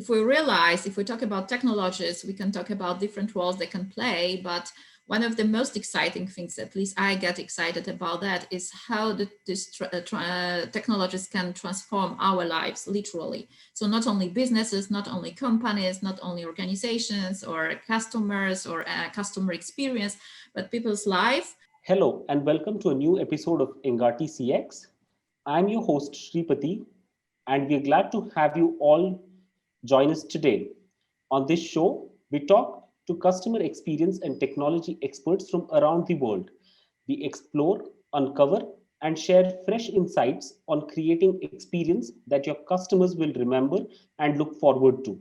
if we talk about technologies, we can talk about different roles they can play, but one of the most exciting things, at least I get excited about that, is how these technologies can transform our lives, literally. So not only businesses, not only companies, not only organizations or customers or customer experience, but people's life. Hello and welcome to a new episode of Engati CX. I'm your host Shripati and we're glad to have you all join us today. On this show, we talk to customer experience and technology experts from around the world. We explore, uncover, and share fresh insights on creating experience that your customers will remember and look forward to.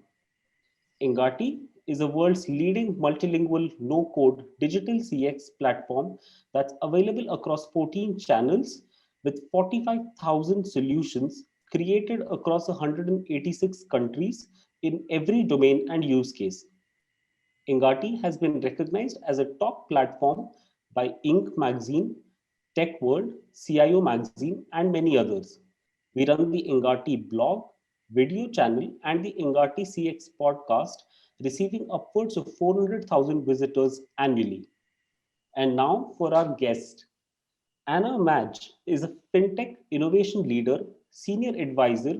Engati is the world's leading multilingual no-code digital CX platform that's available across 14 channels with 45,000 solutions created across 186 countries in every domain and use case. Engati has been recognized as a top platform by Inc. magazine, Tech World, CIO magazine, and many others. We run the Engati blog, video channel, and the Engati CX podcast, receiving upwards of 400,000 visitors annually. And now for our guest. Anna Maj is a FinTech innovation leader, senior advisor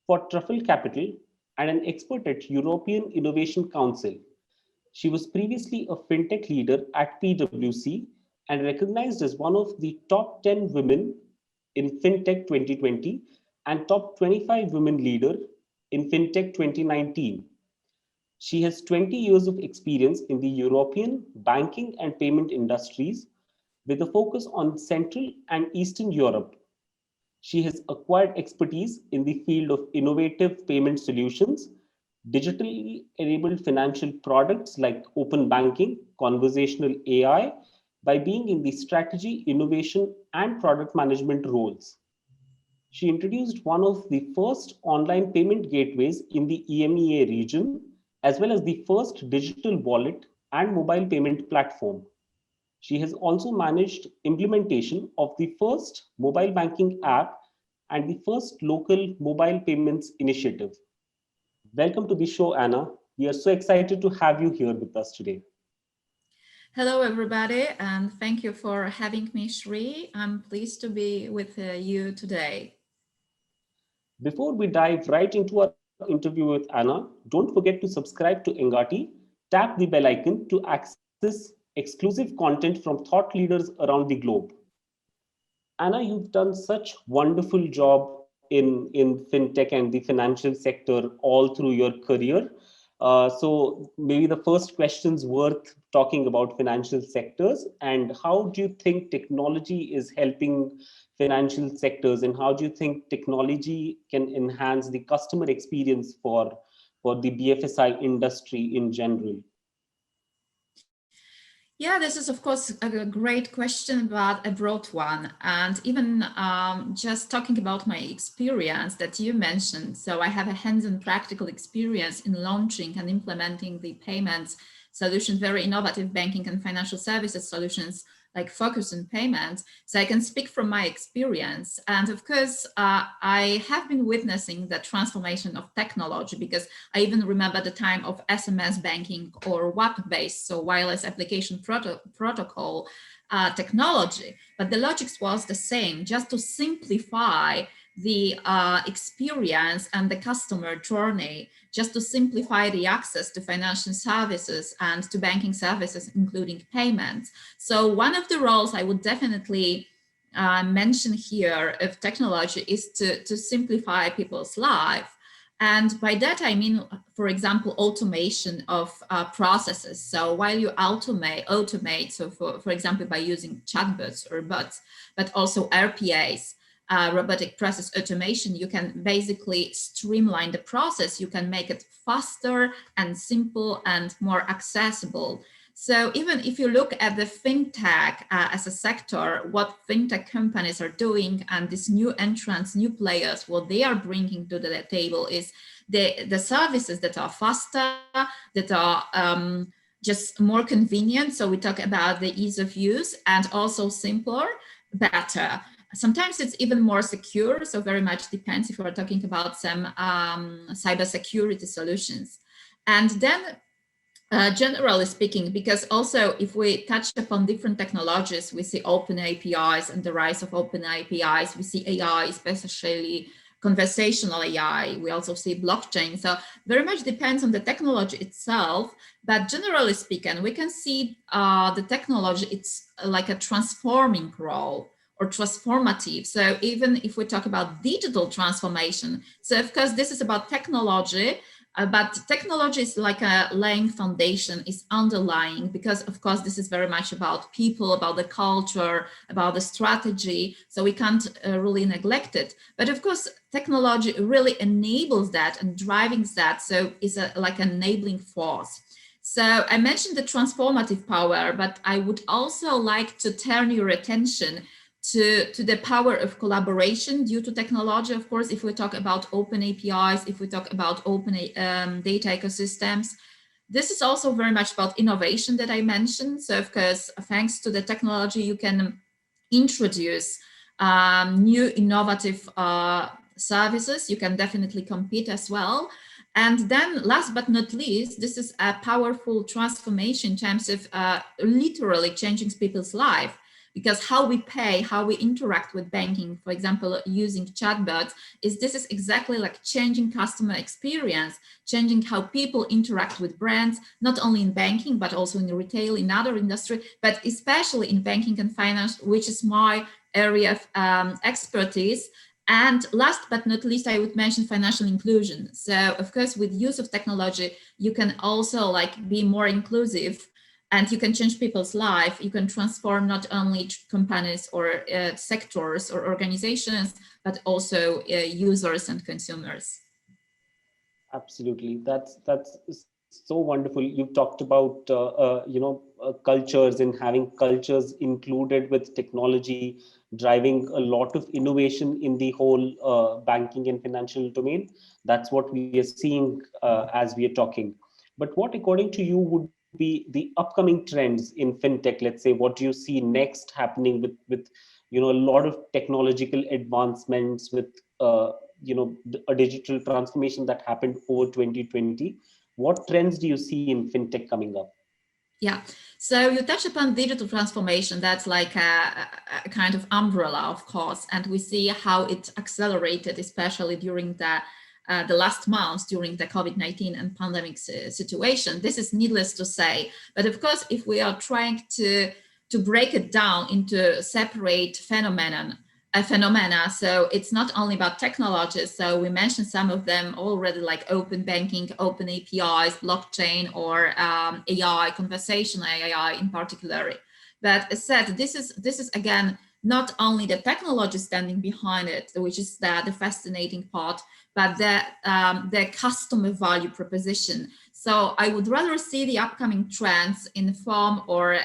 for Truffle Capital, and an expert at European Innovation Council. She was previously a FinTech leader at PwC and recognized as one of the top 10 women in FinTech 2020 and top 25 women leader in FinTech 2019. She has 20 years of experience in the European banking and payment industries with a focus on Central and Eastern Europe. She has acquired expertise in the field of innovative payment solutions, digitally enabled financial products like open banking, conversational AI, by being in the strategy, innovation, and product management roles. She introduced one of the first online payment gateways in the EMEA region, as well as the first digital wallet and mobile payment platform. She has also managed implementation of the first mobile banking app and the first local mobile payments initiative. Welcome to the show, Anna. We are so excited to have you here with us today. Hello, everybody, and thank you for having me, Shri. I'm pleased to be with you today. Before we dive right into our interview with Anna, don't forget to subscribe to Engati, tap the bell icon to access exclusive content from thought leaders around the globe. Anna, you've done such wonderful job in fintech and the financial sector all through your career. So maybe the first question's worth talking about financial sectors and how do you think technology is helping financial sectors and how do you think technology can enhance the customer experience for the BFSI industry in general? Yeah, this is, of course, a great question, but a broad one. And even just talking about my experience that you mentioned, so I have a hands-on practical experience in launching and implementing the payments solutions, very innovative banking and financial services solutions like focus on payments. So I can speak from my experience. And of course, I have been witnessing the transformation of technology because I even remember the time of SMS banking or WAP-based, so wireless application protocol technology. But the logic was the same, just to simplify the experience and the customer journey, just to simplify the access to financial services and to banking services, including payments. So one of the roles I would definitely mention here of technology is to simplify people's life. And by that, I mean, for example, automation of processes. So while you automate, so for example, by using chatbots or bots, but also RPAs, robotic process automation, you can basically streamline the process. You can make it faster and simple and more accessible. So even if you look at the fintech as a sector, what fintech companies are doing and these new entrants, new players, what they are bringing to the table is the services that are faster, that are just more convenient. So we talk about the ease of use and also simpler, better. Sometimes it's even more secure, so very much depends if we're talking about some cybersecurity solutions. And then generally speaking, because also if we touch upon different technologies, we see open APIs and the rise of open APIs, we see AI, especially conversational AI, we also see blockchain. So very much depends on the technology itself, but generally speaking, we can see the technology, it's like a transforming role or transformative. So even if we talk about digital transformation, so of course this is about technology, but technology is like a laying foundation, is underlying, because of course this is very much about people, about the culture, about the strategy. So we can't really neglect it. But of course, technology really enables that and driving that. So it's like an enabling force. So I mentioned the transformative power, but I would also like to turn your attention to the power of collaboration due to technology. Of course, if we talk about open APIs, if we talk about open data ecosystems, this is also very much about innovation that I mentioned. So of course, thanks to the technology, you can introduce new innovative services. You can definitely compete as well. And then last but not least, this is a powerful transformation in terms of literally changing people's life. Because how we pay, how we interact with banking, for example, using chatbots, this is exactly like changing customer experience, changing how people interact with brands, not only in banking, but also in retail, in other industry, but especially in banking and finance, which is my area of expertise. And last but not least, I would mention financial inclusion. So of course, with use of technology, you can also like be more inclusive, and you can change people's life. You can transform not only companies or sectors or organizations, but also users and consumers. Absolutely, that's so wonderful. You've talked about cultures and having cultures included with technology, driving a lot of innovation in the whole banking and financial domain. That's what we are seeing as we are talking. But what, according to you, would be the upcoming trends in fintech? Let's say, what do you see next happening with a lot of technological advancements, with a digital transformation that happened over 2020? What trends do you see in fintech coming up? Yeah, so you touch upon digital transformation. That's like a kind of umbrella, of course, and we see how it accelerated, especially during the last months during the COVID-19 and pandemic situation. This is needless to say, but of course, if we are trying to break it down into separate phenomena. So it's not only about technologies. So we mentioned some of them already, like open banking, open APIs, blockchain, or AI, conversational AI in particular. But as said, this is again not only the technology standing behind it, which is the fascinating part, but the customer value proposition. So I would rather see the upcoming trends in the form or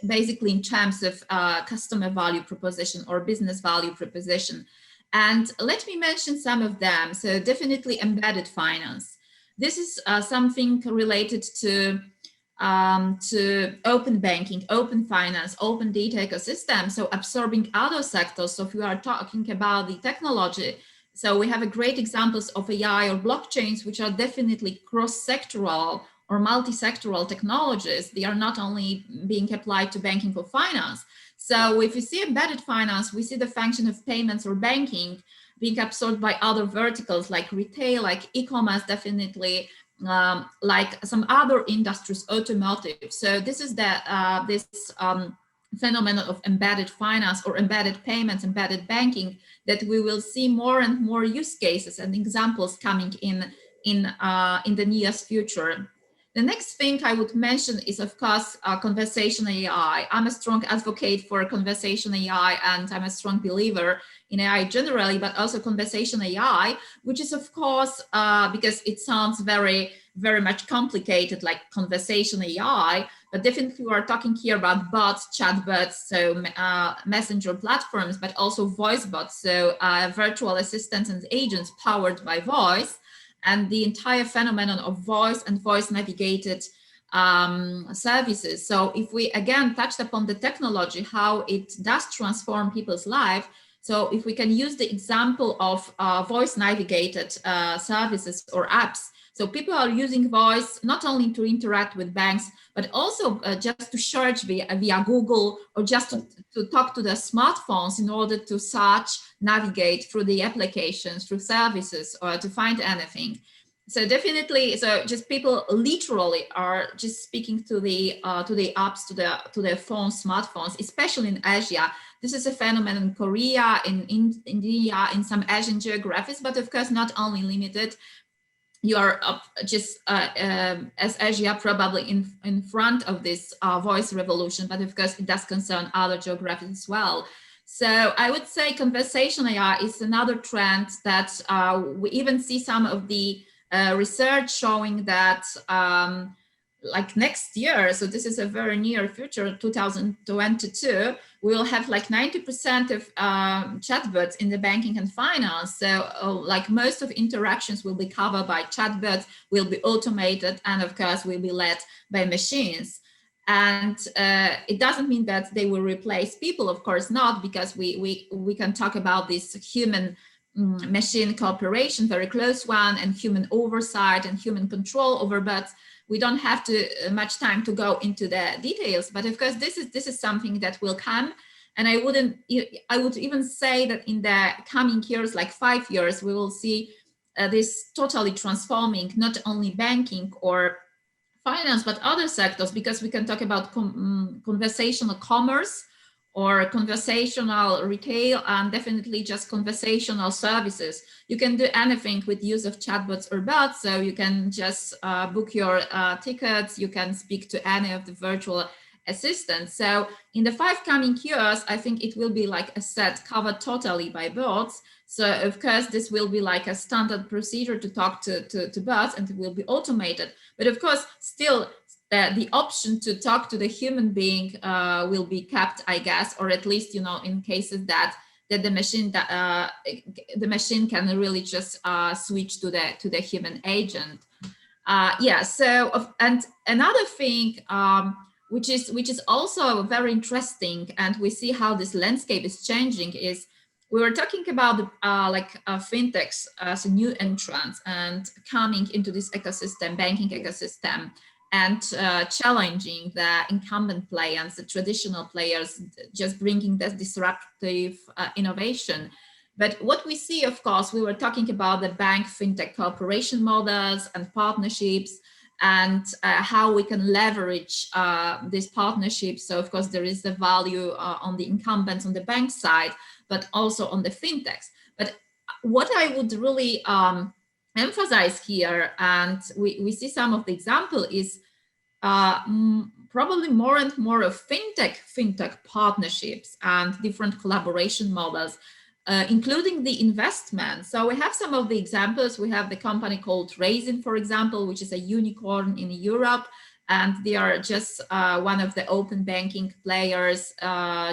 basically in terms of customer value proposition or business value proposition. And let me mention some of them. So definitely embedded finance. This is something related to open banking, open finance, open data ecosystem, so absorbing other sectors. So if we are talking about the technology, so we have a great examples of AI or blockchains, which are definitely cross-sectoral or multi-sectoral technologies. They are not only being applied to banking or finance. So if we see embedded finance, we see the function of payments or banking being absorbed by other verticals like retail, like e-commerce, definitely, like some other industries, automotive. So this is this phenomenon of embedded finance or embedded payments, embedded banking, that we will see more and more use cases and examples coming in the nearest future. The next thing I would mention is, of course, conversational AI. I'm a strong advocate for conversational AI, and I'm a strong believer in AI generally, but also conversational AI, which is, of course, because it sounds very, very much complicated, like conversational AI, but definitely we're talking here about bots, chatbots, so messenger platforms, but also voice bots, so virtual assistants and agents powered by voice. And the entire phenomenon of voice and voice navigated services. So if we again touched upon the technology, how it does transform people's life. So if we can use the example of voice navigated services or apps, so people are using voice not only to interact with banks, but also just to search via Google, or just to talk to their smartphones in order to search, navigate through the applications, through services, or to find anything. So definitely, so just people literally are just speaking to the apps, to their phones, smartphones, especially in Asia. This is a phenomenon in Korea, in India, in some Asian geographies, but of course not only limited. You are just as Asia probably in front of this voice revolution, but of course it does concern other geographies as well. So I would say conversational AI is another trend that we even see some of the research showing that like next year, so this is a very near future, 2022, we will have like 90% of chatbots in the banking and finance. So like most of interactions will be covered by chatbots, will be automated, and of course will be led by machines. And it doesn't mean that they will replace people, of course not, because we can talk about this human machine cooperation, very close one, and human oversight and human control over bots. We don't have to much time to go into the details, but of course this is something that will come. And I would even say that in the coming years, like 5 years, we will see this totally transforming not only banking or finance, but other sectors, because we can talk about conversational commerce or conversational retail, and definitely just conversational services. You can do anything with use of chatbots or bots. So you can just book your tickets, you can speak to any of the virtual assistants. So in the 5 coming years, I think it will be like a set covered totally by bots. So of course, this will be like a standard procedure to talk to bots, and it will be automated. But of course, still the option to talk to the human being will be kept, I guess, or at least, in cases that the machine can really just switch to the human agent. Yeah. So and another thing which is also very interesting, and we see how this landscape is changing, is we were talking about fintechs as a new entrant and coming into this ecosystem, banking ecosystem, and challenging the incumbent players, the traditional players, just bringing this disruptive innovation. But what we see, of course, we were talking about the bank fintech cooperation models and partnerships, and how we can leverage these partnerships. So of course, there is the value on the incumbents on the bank side, but also on the fintechs. But what I would really emphasize here, and we see some of the example, is probably more and more of fintech partnerships and different collaboration models, including the investment. So we have some of the examples. We have the company called Raisin, for example, which is a unicorn in Europe, and they are just one of the open banking players,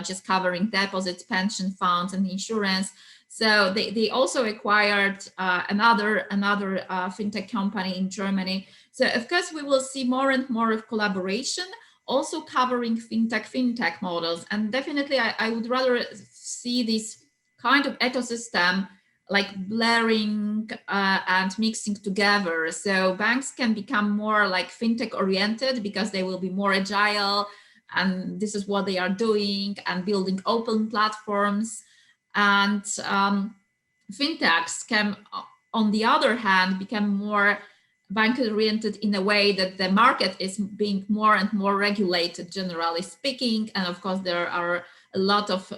just covering deposits, pension funds, and insurance. So they also acquired another fintech company in Germany. So of course, we will see more and more of collaboration, also covering fintech models. And definitely, I would rather see this kind of ecosystem like blurring and mixing together. So banks can become more like fintech oriented because they will be more agile, and this is what they are doing, and building open platforms. And fintechs can, on the other hand, become more bank oriented in a way that the market is being more and more regulated, generally speaking. And of course, there are a lot of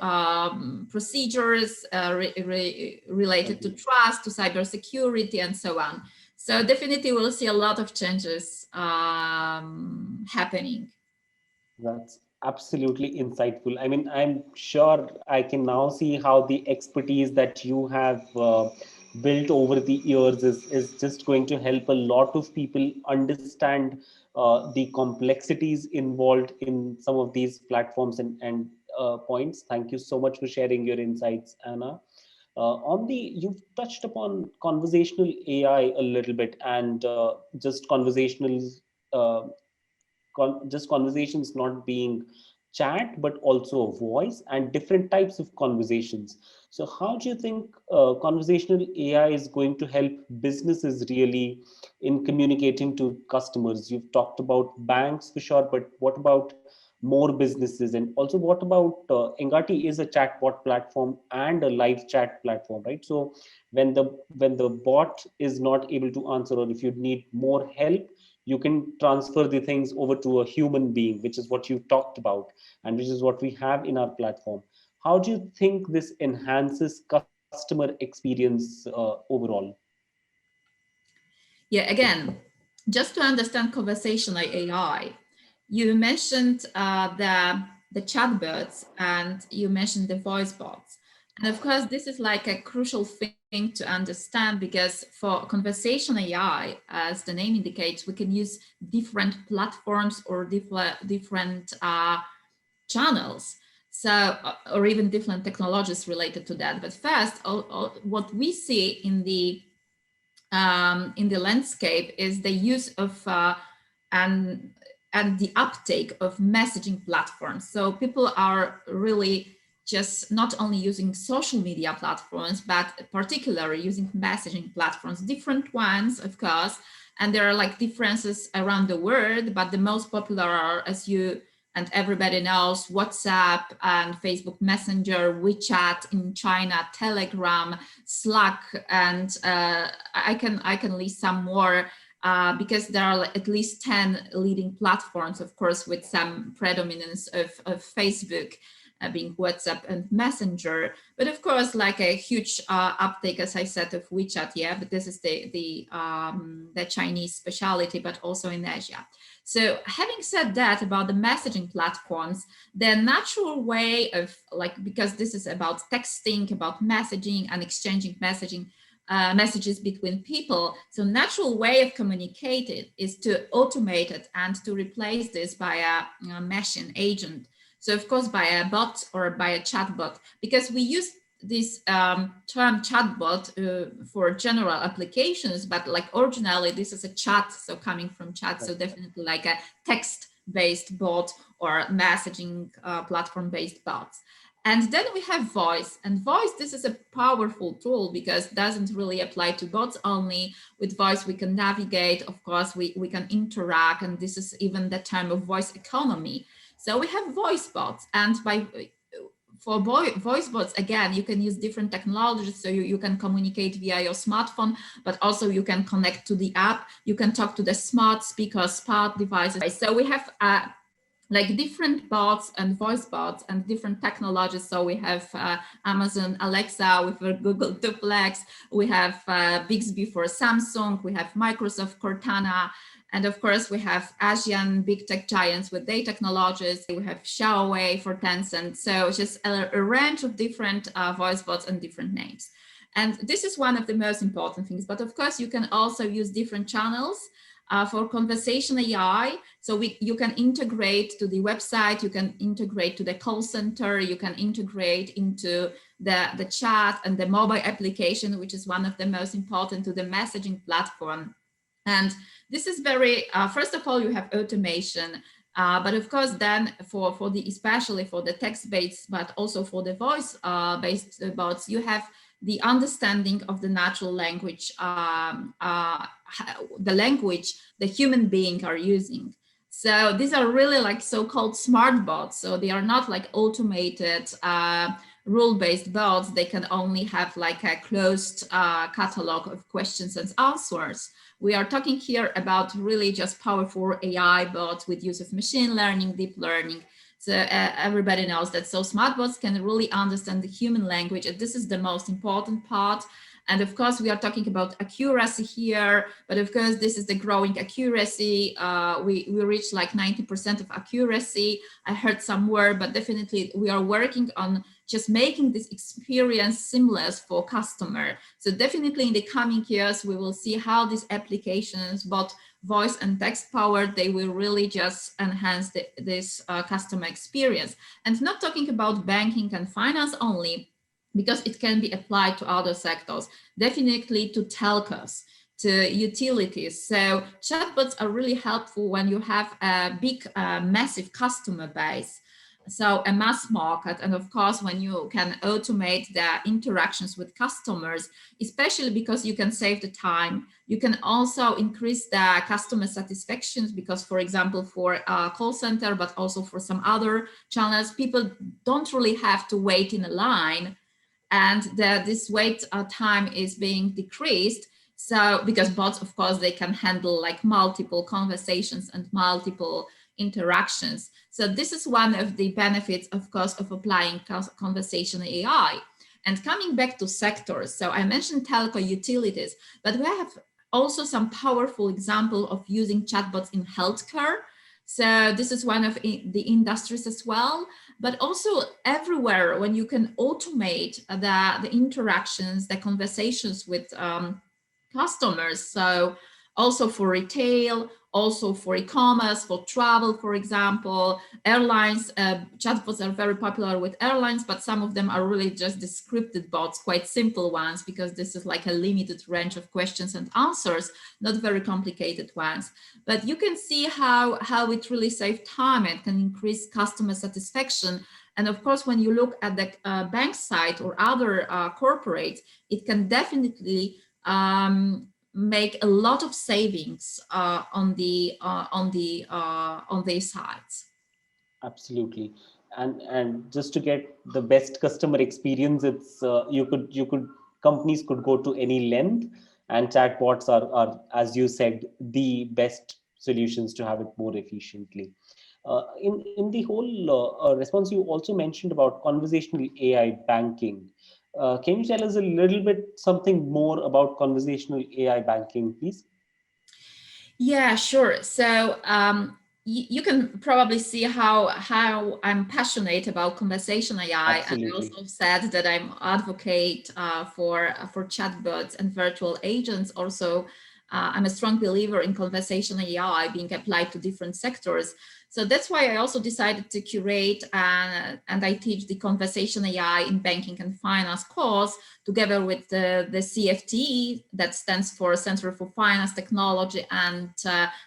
procedures related to trust, to cybersecurity, and so on. So definitely we'll see a lot of changes happening. That's absolutely insightful. I mean, I'm sure I can now see how the expertise that you have built over the years is just going to help a lot of people understand the complexities involved in some of these platforms and points. Thank you so much for sharing your insights, Anna. You've touched upon conversational AI a little bit, and just conversational uh, just conversations not being chat, but also a voice and different types of conversations. So, how do you think conversational AI is going to help businesses really in communicating to customers? You've talked about banks for sure, but what about more businesses? And also, what about Engati is a chatbot platform and a live chat platform, right? So, when the bot is not able to answer, or if you need more help, you can transfer the things over to a human being, which is what you talked about, and which is what we have in our platform. How do you think this enhances customer experience overall? Yeah, again, just to understand conversational AI, you mentioned the chatbots and you mentioned the voice bots. And of course, this is like a crucial thing to understand because for conversational AI, as the name indicates, we can use different platforms or different channels. So, or even different technologies related to that. But first, what we see in the landscape is the use of and and the uptake of messaging platforms. So people are really just not only using social media platforms, but particularly using messaging platforms, different ones, of course. And there are like differences around the world, but the most popular are, as you and everybody knows, WhatsApp and Facebook Messenger, WeChat in China, Telegram, Slack, and I can list some more because there are at least 10 leading platforms, of course, with some predominance of Facebook being WhatsApp and Messenger, but of course, like a huge uptake, as I said, of WeChat. Yeah, but this is the Chinese specialty, but also in Asia. So having said that about the messaging platforms, the natural way of like, because this is about texting, about messaging and exchanging messages between people. So natural way of communicating is to automate it and to replace this by a machine agent. So of course by a bot or by a chatbot, because we use this term chatbot for general applications, but like originally this is a chat, so coming from chat, so definitely like a text-based bot or messaging platform-based bots. And then we have voice, and voice, this is a powerful tool because it doesn't really apply to bots only. With voice, we can navigate, of course, we can interact, and this is even the term of voice economy. So we have voice bots, and for voice bots, again, you can use different technologies. So you can communicate via your smartphone, but also you can connect to the app. You can talk to the smart speakers, smart devices. So we have like different bots and voice bots and different technologies. So we have Amazon Alexa, we have Google Duplex, we have Bixby for Samsung, we have Microsoft Cortana, and of course we have Asian big tech giants with their technologies. We have Xiaowei for Tencent. So just a range of different voice bots and different names. And this is one of the most important things. But of course, you can also use different channels for conversational AI. So you can integrate to the website, you can integrate to the call center, you can integrate into the chat and the mobile application, which is one of the most important, to the messaging platform. And this is very, first of all, you have automation. But of course, then for the, especially for the text-based, but also for the voice-based bots, you have the understanding of the natural language, the language the human being are using. So these are really like so-called smart bots. So they are not like automated rule-based bots. They can only have like a closed catalog of questions and answers. We are talking here about really just powerful AI bots with use of machine learning, deep learning. So everybody knows that. So smart bots can really understand the human language, and this is the most important part. And of course, we are talking about accuracy here, but of course, this is the growing accuracy. We reach like 90% of accuracy. I heard some word, but definitely we are working on just making this experience seamless for customer. So definitely in the coming years, we will see how these applications, both voice and text powered, they will really just enhance this customer experience. And not talking about banking and finance only, because it can be applied to other sectors, definitely to telcos. to utilities. So chatbots are really helpful when you have a big, massive customer base. So a mass market, and of course, when you can automate the interactions with customers, especially because you can save the time, you can also increase the customer satisfactions because, for example, for a call center, but also for some other channels, people don't really have to wait in a line, and this wait time is being decreased. So because bots, of course, they can handle like multiple conversations and multiple interactions. So this is one of the benefits, of course, of applying conversational AI. And coming back to sectors, so I mentioned telco utilities, but we have also some powerful example of using chatbots in healthcare. So this is one of the industries as well, but also everywhere when you can automate the interactions, the conversations with customers. So also for retail, also for e-commerce, for travel, for example, airlines, chatbots are very popular with airlines, but some of them are really just the scripted bots, quite simple ones, because this is like a limited range of questions and answers, not very complicated ones. But you can see how it really saves time and can increase customer satisfaction. And of course, when you look at the bank side or other corporates, it can definitely make a lot of savings on these sides. Absolutely. And just to get the best customer experience, it's you could companies could go to any length, and chatbots are, as you said, the best solutions to have it more efficiently. In the whole response, you also mentioned about conversational AI banking. Can you tell us a little bit something more about conversational AI banking, please? Yeah, sure. So you can probably see how I'm passionate about conversation AI, and I Absolutely. also said that I'm advocate for chatbots and virtual agents. Also, I'm a strong believer in conversation AI being applied to different sectors. So that's why I also decided to curate and I teach the conversation AI in banking and finance course together with the CFTE, that stands for Center for Finance Technology and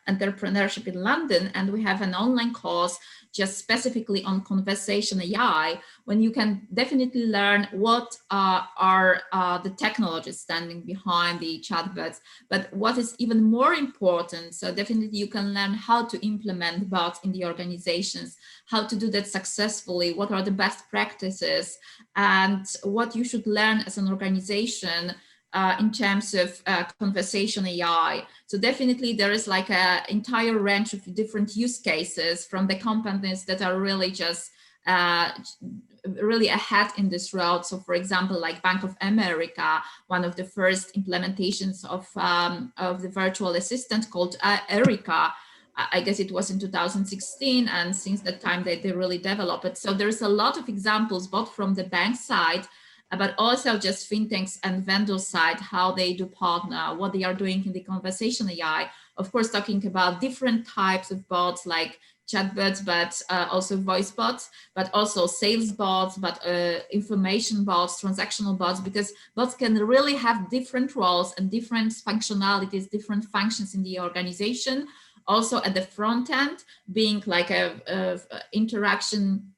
Entrepreneurship in London. And we have an online course just specifically on conversation AI, when you can definitely learn what are the technologies standing behind the chatbots. But what is even more important, so definitely you can learn how to implement bots in the organizations, how to do that successfully, what are the best practices, and what you should learn as an organization in terms of conversation AI. So definitely there is like an entire range of different use cases from the companies that are really just really ahead in this route. So for example, like Bank of America, one of the first implementations of the virtual assistant called Erica, I guess it was in 2016, and since that time they really develop it. So there's a lot of examples, both from the bank side, but also just fintechs and vendor side, how they do partner, what they are doing in the conversation AI. Of course, talking about different types of bots like chatbots, but also voice bots, but also sales bots, but information bots, transactional bots, because bots can really have different roles and different functionalities, different functions in the organization. Also at the front end, being like a interaction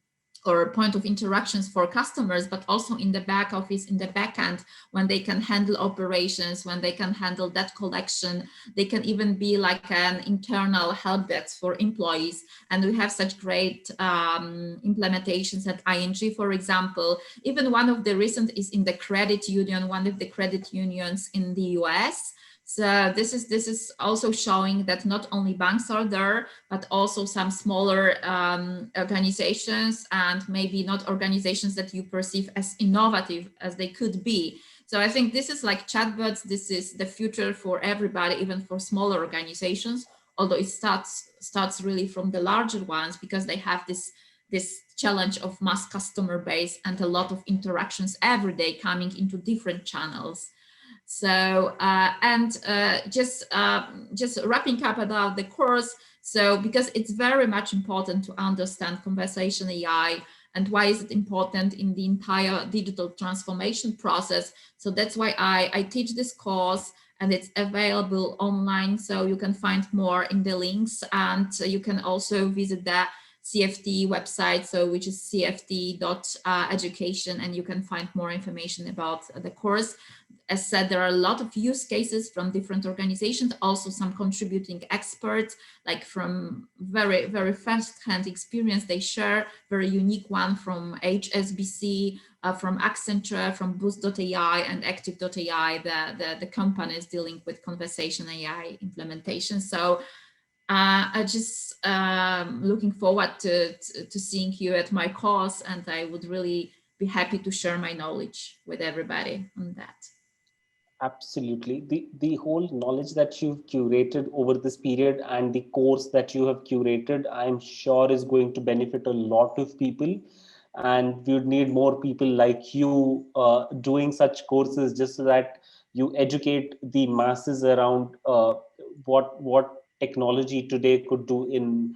or point of interactions for customers, but also in the back office, in the back end, when they can handle operations, when they can handle debt collection, they can even be like an internal help desk for employees. And we have such great implementations at ING, for example. Even one of the recent is in the credit union, one of the credit unions in the US. So this is also showing that not only banks are there, but also some smaller organizations, and maybe not organizations that you perceive as innovative as they could be. So I think this is like chatbots. This is the future for everybody, even for smaller organizations. Although it starts really from the larger ones, because they have this challenge of mass customer base and a lot of interactions every day coming into different channels. So just wrapping up about the course. So because it's very much important to understand conversation AI and why is it important in the entire digital transformation process. So that's why I teach this course. and it's available online. So you can find more in the links, and you can also visit the CFTE website, so which is cfte.education, and you can find more information about the course. As said, there are a lot of use cases from different organizations, also some contributing experts, like from very first-hand experience they share, very unique one from HSBC, from Accenture, from Boost.ai and Active.ai, the companies dealing with conversational AI implementation. So I just looking forward to seeing you at my course, and I would really be happy to share my knowledge with everybody on that. Absolutely. The whole knowledge that you've curated over this period and the course that you have curated, I'm sure is going to benefit a lot of people. And we would need more people like you doing such courses, just so that you educate the masses around what technology today could do in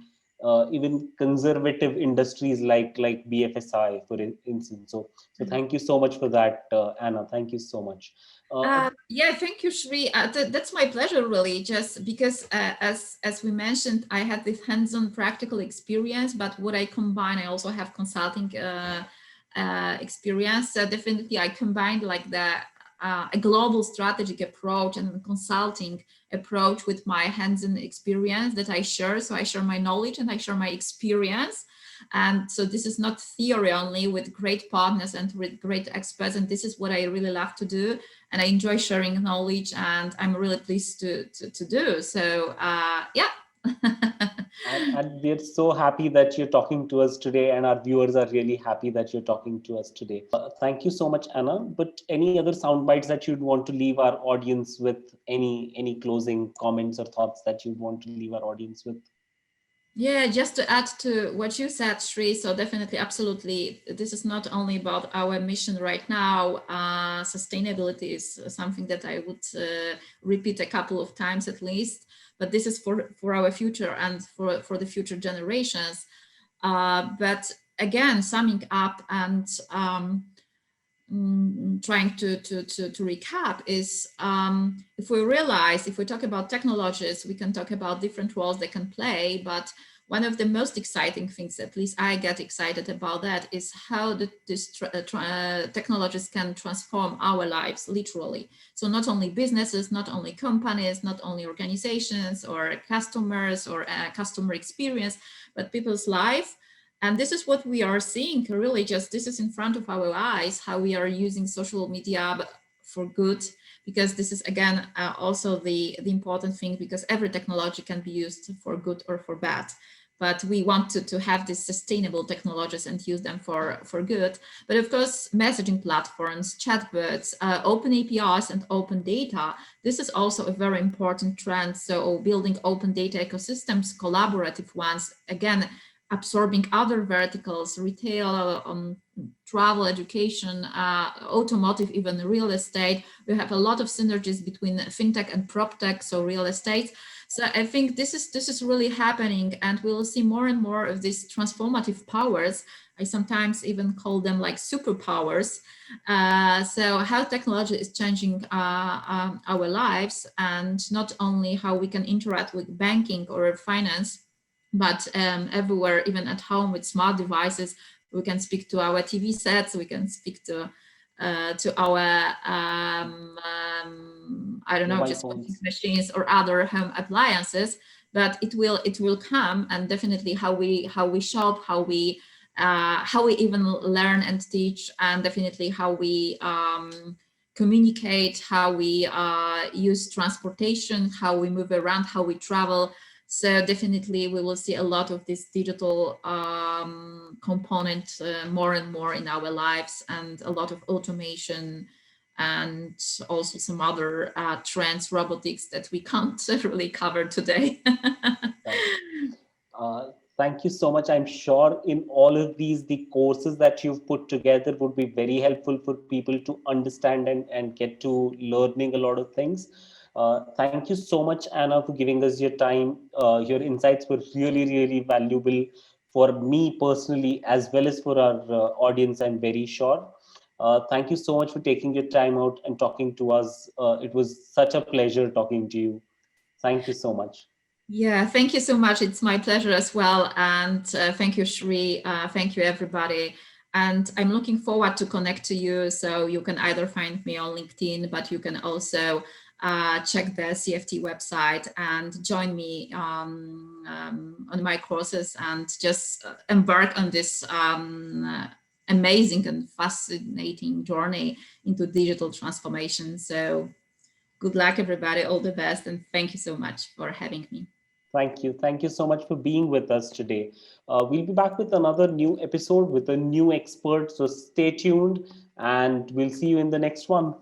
even conservative industries like BFSI, for instance. So thank you so much for that, Anna. Thank you so much. Yeah, thank you, Shri. That's my pleasure, really. Just because, as we mentioned, I had this hands-on practical experience, but what I combine, I also have consulting experience. So definitely, I combined like the a global strategic approach and consulting approach with my hands-on experience that I share. So I share my knowledge and I share my experience. And so this is not theory only, with great partners and with great experts. And this is what I really love to do. And I enjoy sharing knowledge, and I'm really pleased to do. So yeah. And we're so happy that you're talking to us today, and our viewers are really happy that you're talking to us today. Thank you so much, Anna. But any other sound bites that you'd want to leave our audience with? Any closing comments or thoughts that you'd want to leave our audience with? Yeah, just to add to what you said, Sri, so definitely, absolutely, this is not only about our mission right now. Sustainability is something that I would repeat a couple of times at least, but this is for our future and for the future generations. But again, summing up and trying to recap is, if we talk about technologies, we can talk about different roles they can play, but one of the most exciting things, at least I get excited about, that is how these technologies can transform our lives, literally. So not only businesses, not only companies, not only organizations or customers or customer experience, but people's life. And this is what we are seeing, really, just this is in front of our eyes, how we are using social media for good, because this is, again, also the important thing, because every technology can be used for good or for bad. But we want to have these sustainable technologies and use them for good. But of course, messaging platforms, chatbots, open APIs and open data, this is also a very important trend. So building open data ecosystems, collaborative ones, again, absorbing other verticals, retail, travel, education, automotive, even real estate. We have a lot of synergies between fintech and proptech, so real estate. So I think this is really happening, and we'll see more and more of these transformative powers. I sometimes even call them like superpowers. So how technology is changing our lives, and not only how we can interact with banking or finance, but everywhere, even at home with smart devices. We can speak to our TV sets, we can speak to our I don't know, Mobile just coffee phones. machines or other home appliances. But it will come, and definitely how we shop, how we even learn and teach, and definitely how we communicate, how we use transportation, how we move around, how we travel. So definitely we will see a lot of this digital component more and more in our lives, and a lot of automation, and also some other trends, robotics, that we can't really cover today. Right. Thank you so much. I'm sure in all of these, the courses that you've put together would be very helpful for people to understand and get to learning a lot of things. Thank you so much, Anna, for giving us your time. Your insights were really valuable for me personally, as well as for our audience, I'm very sure. Thank you so much for taking your time out and talking to us. It was such a pleasure talking to you. Thank you so much. Yeah, thank you so much. It's my pleasure as well. And thank you, Shri. Thank you, everybody. And I'm looking forward to connect to you. So you can either find me on LinkedIn, but you can also check the CFT website and join me on my courses and just embark on this amazing and fascinating journey into digital transformation. So good luck, everybody. All the best. And thank you so much for having me. Thank you. Thank you so much for being with us today. We'll be back with another new episode with a new expert. So stay tuned and we'll see you in the next one.